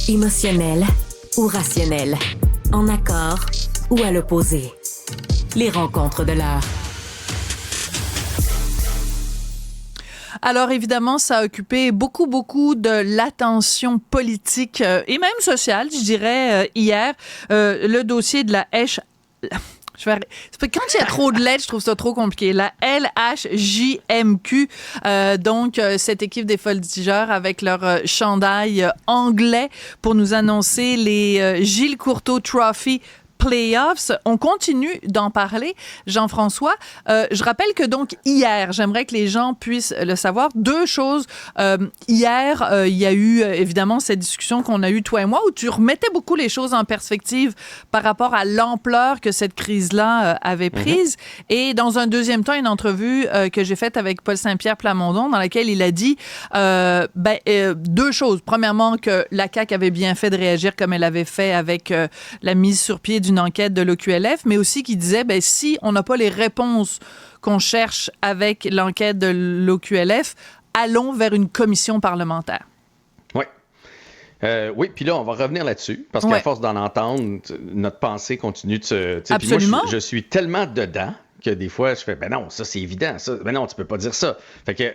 Émotionnel ou rationnel, en accord ou à l'opposé. Les rencontres de l'heure. Alors évidemment, ça a occupé beaucoup de l'attention politique et même sociale, je dirais, hier, le dossier de la quand il y a trop de lettres, je trouve ça trop compliqué. La LHJMQ, donc cette équipe des voltigeurs avec leur chandail anglais pour nous annoncer les Gilles Courteau Trophy Playoffs. On continue d'en parler, Jean-François. Je rappelle que donc hier, j'aimerais que les gens puissent le savoir, deux choses. Hier, il y a eu évidemment cette discussion qu'on a eue toi et moi où tu remettais beaucoup les choses en perspective par rapport à l'ampleur que cette crise-là avait prise. Et dans un deuxième temps, une entrevue que j'ai faite avec Paul Saint-Pierre Plamondon dans laquelle il a dit deux choses. Premièrement, que la CAQ avait bien fait de réagir comme elle avait fait avec la mise sur pied d'une enquête de l'OQLF, mais aussi qui disait, si on n'a pas les réponses qu'on cherche avec l'enquête de l'OQLF, allons vers une commission parlementaire. Oui. Oui, puis là, on va revenir là-dessus, parce qu'à force d'en entendre, notre pensée continue de se... Absolument. Moi, je suis tellement dedans que des fois, je fais, non, ça, c'est évident. Ça, non, tu peux pas dire ça. Fait que,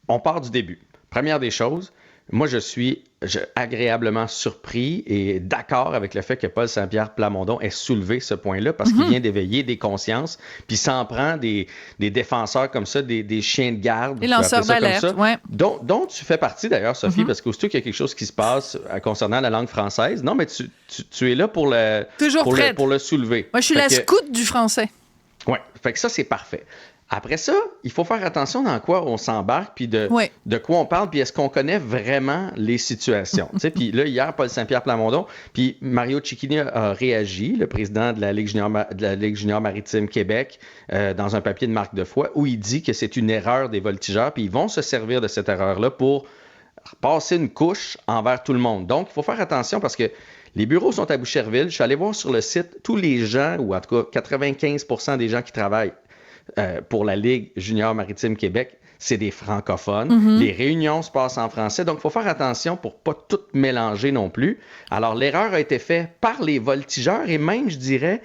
on part du début. Première des choses, moi, je suis agréablement surpris et d'accord avec le fait que Paul Saint-Pierre Plamondon ait soulevé ce point-là parce qu'il vient d'éveiller des consciences, puis s'en prend des défenseurs comme ça, des chiens de garde. Des lanceurs d'alerte, dont tu fais partie d'ailleurs, Sophie, parce qu'aussitôt qu'il y a quelque chose qui se passe concernant la langue française, non, mais tu es là pour le soulever. Moi, je suis la scout du français. Oui, fait que ça, c'est parfait. Après ça, il faut faire attention dans quoi on s'embarque, puis de quoi on parle, puis est-ce qu'on connaît vraiment les situations. Puis là, hier, Paul Saint-Pierre Plamondon, puis Mario Cecchini a réagi, le président de la Ligue junior maritime Québec, dans un papier de Marc Defoy, où il dit que c'est une erreur des voltigeurs, puis ils vont se servir de cette erreur-là pour passer une couche envers tout le monde. Donc, il faut faire attention parce que les bureaux sont à Boucherville. Je suis allé voir sur le site tous les gens, ou en tout cas 95% des gens qui travaillent pour la Ligue junior maritime Québec, c'est des francophones. Les réunions se passent en français, donc il faut faire attention pour pas tout mélanger non plus. Alors, l'erreur a été faite par les voltigeurs et même, je dirais,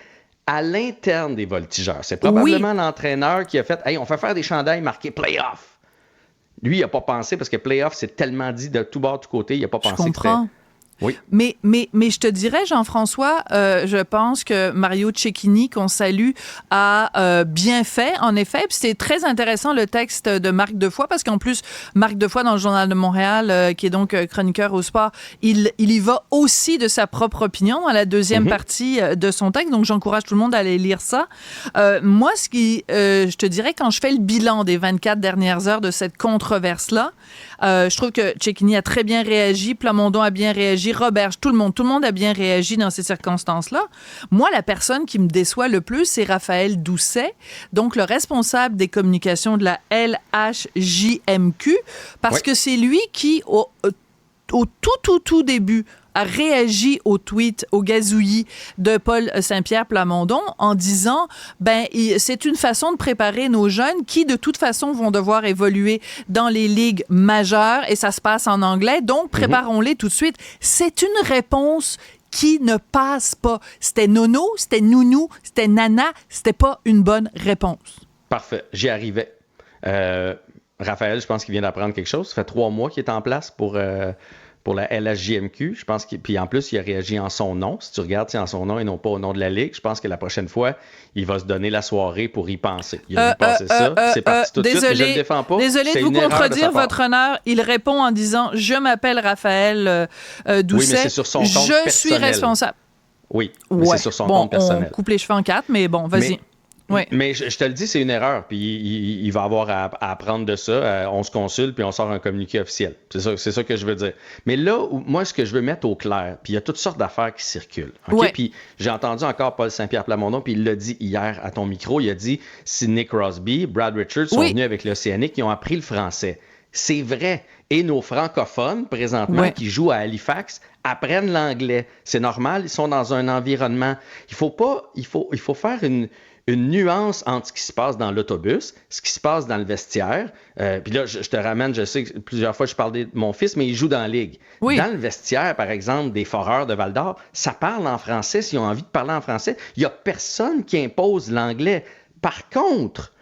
à l'interne des voltigeurs. C'est probablement l'entraîneur qui a fait « Hey, on fait faire des chandails marqués Playoff ». Lui, il n'a pas pensé, parce que Playoff, c'est tellement dit de tout bord, de tout côté, il n'a pas pensé que c'était... Oui. Mais je te dirais, Jean-François, je pense que Mario Cecchini, qu'on salue, a bien fait, en effet. Puis c'est très intéressant le texte de Marc Defoy, parce qu'en plus, Marc Defoy, dans le Journal de Montréal, qui est donc chroniqueur au sport, il y va aussi de sa propre opinion dans la deuxième partie de son texte. Donc, j'encourage tout le monde à aller lire ça. Moi, je te dirais, quand je fais le bilan des 24 dernières heures de cette controverse-là, je trouve que Cecchini a très bien réagi, Plamondon a bien réagi, Roberge, tout le monde a bien réagi dans ces circonstances-là. Moi, la personne qui me déçoit le plus, c'est Raphaël Doucet, donc le responsable des communications de la LHJMQ, parce que c'est lui qui, au tout début, a réagi au tweet, au gazouillis de Paul Saint-Pierre Plamondon en disant, c'est une façon de préparer nos jeunes qui, de toute façon, vont devoir évoluer dans les ligues majeures et ça se passe en anglais, donc préparons-les tout de suite. C'est une réponse qui ne passe pas. C'était nono, c'était nounou, c'était nana, c'était pas une bonne réponse. Parfait, j'y arrivais. Raphaël, je pense qu'il vient d'apprendre quelque chose. Ça fait 3 mois qu'il est en place pour la LHJMQ. Je pense puis en plus, il a réagi en son nom. Si tu regardes, c'est en son nom et non pas au nom de la Ligue. Je pense que la prochaine fois, il va se donner la soirée pour y penser. Il a passé ça. C'est parti tout de suite, mais je ne le défends pas. Désolé de vous contredire, votre honneur. Il répond en disant « Je m'appelle Raphaël Doucet. Oui, mais c'est sur son compte personnel. Je suis responsable. » Oui, mais c'est sur son compte personnel. On coupe les cheveux en 4, mais bon, vas-y. Mais je te le dis, c'est une erreur. Puis il va avoir à apprendre de ça. On se consulte, puis on sort un communiqué officiel. C'est ça que je veux dire. Mais là, moi, ce que je veux mettre au clair, puis il y a toutes sortes d'affaires qui circulent. Okay? Puis j'ai entendu encore Paul Saint-Pierre Plamondon, puis il l'a dit hier à ton micro. Il a dit, si Nick Crosby, Brad Richards sont venus avec l'Océanique, ils ont appris le français. C'est vrai. Et nos francophones, présentement, qui jouent à Halifax, apprennent l'anglais. C'est normal, ils sont dans un environnement. Il faut faire une nuance entre ce qui se passe dans l'autobus, ce qui se passe dans le vestiaire. Puis là, je te ramène, je sais que plusieurs fois je parle de mon fils, mais il joue dans la ligue. Oui. Dans le vestiaire, par exemple, des Foreurs de Val-d'Or, ça parle en français s'ils ont envie de parler en français. Il n'y a personne qui impose l'anglais. Par contre,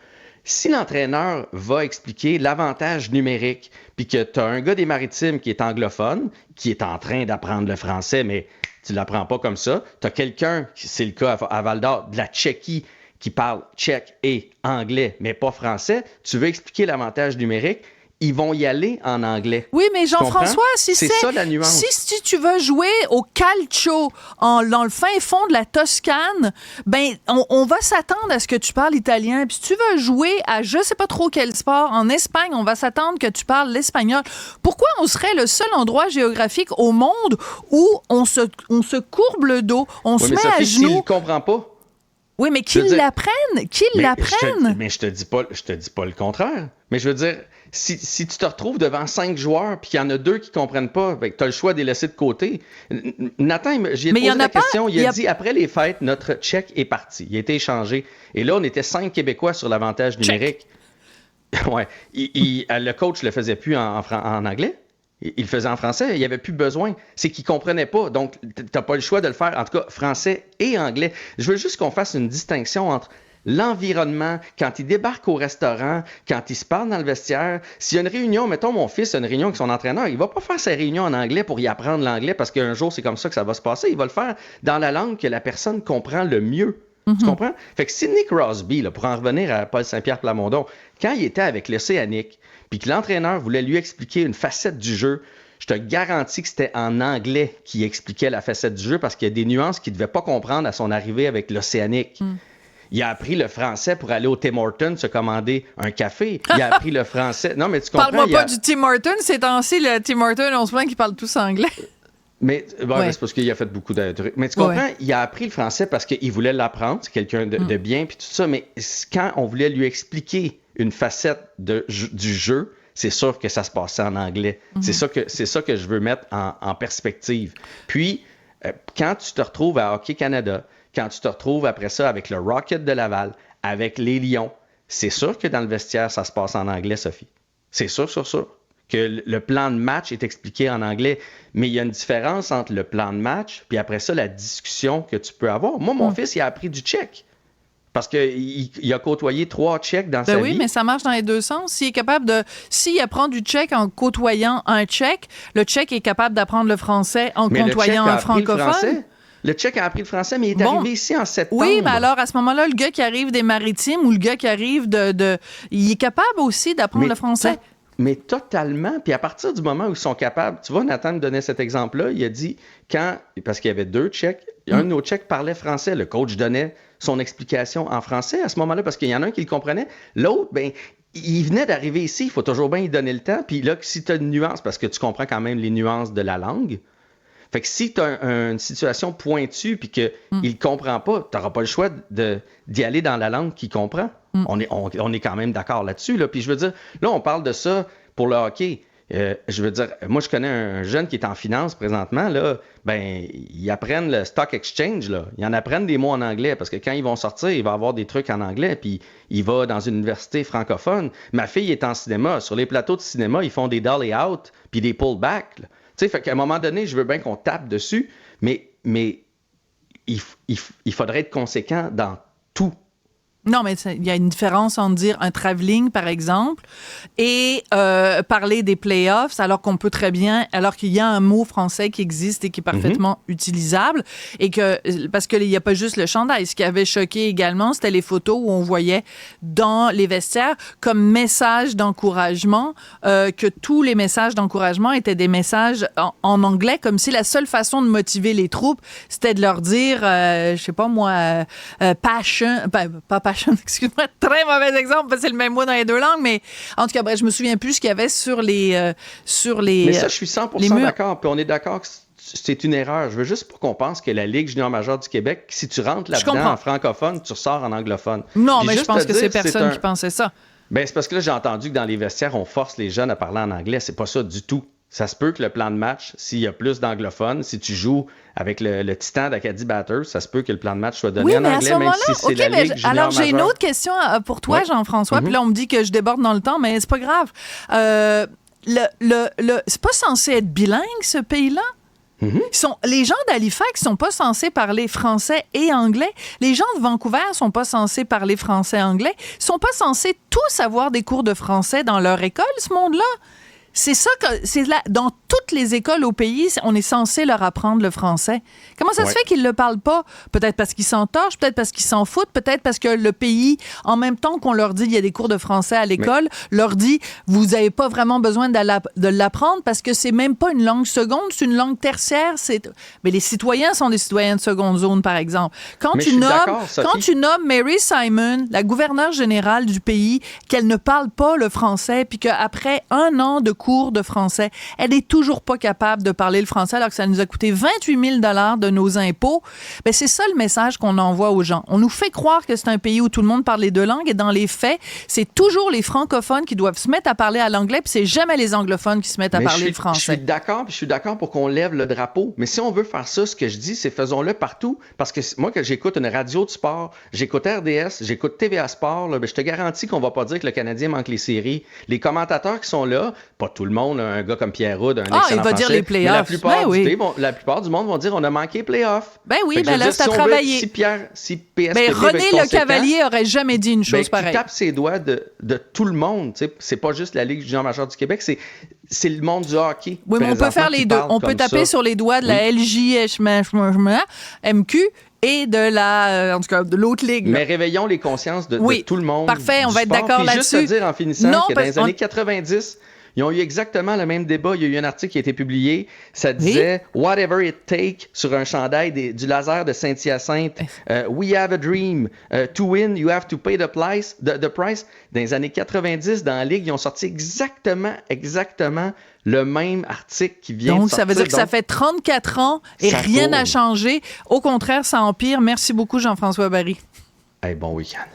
si l'entraîneur va expliquer l'avantage numérique, puis que tu as un gars des Maritimes qui est anglophone, qui est en train d'apprendre le français, mais tu ne l'apprends pas comme ça, tu as quelqu'un, c'est le cas à Val-d'Or, de la Tchéquie, qui parle tchèque et anglais, mais pas français, tu veux expliquer l'avantage numérique, ils vont y aller en anglais. Oui, mais Jean-François, si c'est ça la nuance. Si tu veux jouer au calcio dans le fin fond de la Toscane, ben on va s'attendre à ce que tu parles italien. Puis si tu veux jouer à je sais pas trop quel sport en Espagne, on va s'attendre que tu parles l'espagnol. Pourquoi on serait le seul endroit géographique au monde où on se courbe le dos, on se met Sophie, à genoux? S'il ne comprend pas. Oui, mais qu'ils l'apprennent, Mais je te dis pas le contraire. Mais je veux dire, si tu te retrouves devant 5 joueurs puis qu'il y en a 2 qui comprennent pas, tu as le choix de les laisser de côté. Nathan, j'ai posé la question, il a dit après les fêtes, notre tchèque est parti. Il a été échangé. Et là, on était 5 Québécois sur l'avantage numérique. Ouais. Le coach le faisait plus en anglais. Il le faisait en français, il n'y avait plus besoin. C'est qu'il ne comprenait pas. Donc, tu n'as pas le choix de le faire, en tout cas, français et anglais. Je veux juste qu'on fasse une distinction entre l'environnement, quand il débarque au restaurant, quand il se parle dans le vestiaire. S'il y a une réunion, mettons mon fils a une réunion avec son entraîneur, il ne va pas faire sa réunion en anglais pour y apprendre l'anglais parce qu'un jour, c'est comme ça que ça va se passer. Il va le faire dans la langue que la personne comprend le mieux. Mm-hmm. Tu comprends? Fait que Sidney Crosby, là, pour en revenir à Paul Saint-Pierre Plamondon, quand il était avec l'Océanique, puis que l'entraîneur voulait lui expliquer une facette du jeu, je te garantis que c'était en anglais qu'il expliquait la facette du jeu parce qu'il y a des nuances qu'il ne devait pas comprendre à son arrivée avec l'Océanique. Mm. Il a appris le français pour aller au Tim Hortons se commander un café. Il a appris le français. Non, mais tu comprends. Parle-moi pas du Tim Hortons. C'est temps-ci, le Tim Hortons, on se plaint qu'ils parlent tous anglais. Mais c'est parce qu'il a fait beaucoup de trucs. Mais tu comprends, il a appris le français parce qu'il voulait l'apprendre. C'est quelqu'un de bien, puis tout ça. Mais quand on voulait lui expliquer une facette du jeu, c'est sûr que ça se passait en anglais. Mm-hmm. C'est ça que je veux mettre en perspective. Puis, quand tu te retrouves à Hockey Canada, quand tu te retrouves après ça avec le Rocket de Laval, avec les Lions, c'est sûr que dans le vestiaire, ça se passe en anglais, Sophie. C'est sûr que le plan de match est expliqué en anglais. Mais il y a une différence entre le plan de match puis après ça, la discussion que tu peux avoir. Moi, mon fils, il a appris du tchèque. Parce qu'il a côtoyé 3 Tchèques dans sa vie. Oui, mais ça marche dans les deux sens. S'il apprend du tchèque en côtoyant un tchèque, le tchèque est capable d'apprendre le français en côtoyant un francophone. Le Tchèque a appris le français, mais il est arrivé ici en septembre. Oui, mais alors, à ce moment-là, le gars qui arrive des Maritimes ou le gars qui arrive il est capable aussi d'apprendre le français. Mais totalement. Puis à partir du moment où ils sont capables, tu vois, Nathan me donnait cet exemple-là, il a dit, parce qu'il y avait 2 Tchèques, un de nos Tchèques parlait français, le coach donnait son explication en français à ce moment-là, parce qu'il y en a un qui le comprenait. L'autre, il venait d'arriver ici, il faut toujours bien y donner le temps. Puis là, si tu as une nuance, parce que tu comprends quand même les nuances de la langue, fait que si tu as une situation pointue puis qu'il ne comprend pas, tu n'auras pas le choix d'y aller dans la langue qu'il comprend. On est quand même d'accord là-dessus. Là. Puis je veux dire, là, on parle de ça pour le hockey. Je veux dire, moi, je connais un jeune qui est en finance présentement. Là, ils apprennent le stock exchange. Là. Ils en apprennent des mots en anglais parce que quand ils vont sortir, il va avoir des trucs en anglais. Puis il va dans une université francophone. Ma fille est en cinéma. Sur les plateaux de cinéma, ils font des dolly out puis des pull back. Là. Tu sais, fait qu'à un moment donné, je veux bien qu'on tape dessus, mais il faudrait être conséquent dans tout. Non, mais il y a une différence entre dire un travelling, par exemple, et parler des playoffs, alors qu'on peut très bien, alors qu'il y a un mot français qui existe et qui est parfaitement utilisable, et parce qu'il n'y a pas juste le chandail. Ce qui avait choqué également, c'était les photos où on voyait dans les vestiaires comme message d'encouragement, que tous les messages d'encouragement étaient des messages en anglais, comme si la seule façon de motiver les troupes, c'était de leur dire, je sais pas moi, passion, pas passion, excuse-moi, très mauvais exemple, parce que c'est le même mot dans les deux langues, mais en tout cas, bref, je me souviens plus ce qu'il y avait sur les mais ça, je suis 100% d'accord, puis on est d'accord que c'est une erreur. Je veux juste pas qu'on pense que la Ligue junior majeure du Québec, si tu rentres là-dedans en francophone, tu ressors en anglophone. Non, puis mais je pense que c'est personne qui pensait ça. C'est parce que là, j'ai entendu que dans les vestiaires, on force les jeunes à parler en anglais. C'est pas ça du tout. ça se peut que le plan de match, s'il y a plus d'anglophones, si tu joues avec le titan d'Acadie Batters, ça se peut que le plan de match soit donné en anglais, même si c'est la Ligue junior alors, j'ai une majeure. autre question pour toi, Jean-François, puis là, on me dit que je déborde dans le temps, mais c'est pas grave. C'est pas censé être bilingue, ce pays-là? Les gens d'Halifax sont pas censés parler français et anglais. Les gens de Vancouver sont pas censés parler français et anglais. Ils sont pas censés tous avoir des cours de français dans leur école, ce monde-là. C'est ça que dans toutes les écoles au pays, on est censé leur apprendre le français. Comment ça se fait qu'ils ne le parlent pas? Peut-être parce qu'ils s'entorchent, peut-être parce qu'ils s'en foutent, peut-être parce que le pays, en même temps qu'on leur dit qu'il y a des cours de français à l'école, leur dit vous n'avez pas vraiment besoin de l'apprendre parce que c'est même pas une langue seconde, c'est une langue tertiaire. Mais les citoyens sont des citoyens de seconde zone, par exemple. Quand tu nommes Mary Simon, la gouverneure générale du pays, qu'elle ne parle pas le français, puis qu'après 1 an de cours de français, elle est toujours pas capable de parler le français alors que ça nous a coûté 28 000 $ de nos impôts. Ben, c'est ça le message qu'on envoie aux gens. On nous fait croire que c'est un pays où tout le monde parle les 2 langues et dans les faits, c'est toujours les francophones qui doivent se mettre à parler à l'anglais puis c'est jamais les anglophones qui se mettent à parler le français. Je suis d'accord pour qu'on lève le drapeau, mais si on veut faire ça, ce que je dis, c'est faisons-le partout parce que moi, quand j'écoute une radio de sport, j'écoute RDS, j'écoute TVA Sport, là, ben, je te garantis qu'on va pas dire que le Canadien manque les séries. Les commentateurs qui sont là, pas tout le monde, un gars comme Pierre Roud, un excellent il va français, dire les playoffs. La plupart du monde vont dire on a manqué playoff. Ben oui, ben là, c'est à travailler. Si PSPP ben René Le Cavalier aurait jamais dit une chose pareille. Qui tape ses doigts de tout le monde. C'est pas juste la Ligue junior majeure du Québec, c'est le monde du hockey. Oui, mais on peut faire les deux. On peut taper sur les doigts de la LJMQ et en tout cas, de l'autre ligue. Mais réveillons les consciences de tout le monde. Parfait, on va être d'accord là-dessus. Juste te dire en finissant que dans les années 90, ils ont eu exactement le même débat. Il y a eu un article qui a été publié. Ça disait « Whatever it take » sur un chandail du laser de Saint-Hyacinthe. We have a dream. To win, you have to pay the price. Dans les années 90, dans la Ligue, ils ont sorti exactement le même article qui vient de sortir. Ça veut dire que ça fait 34 ans et rien n'a changé. Au contraire, ça empire. Merci beaucoup, Jean-François Barry. Bon week-end.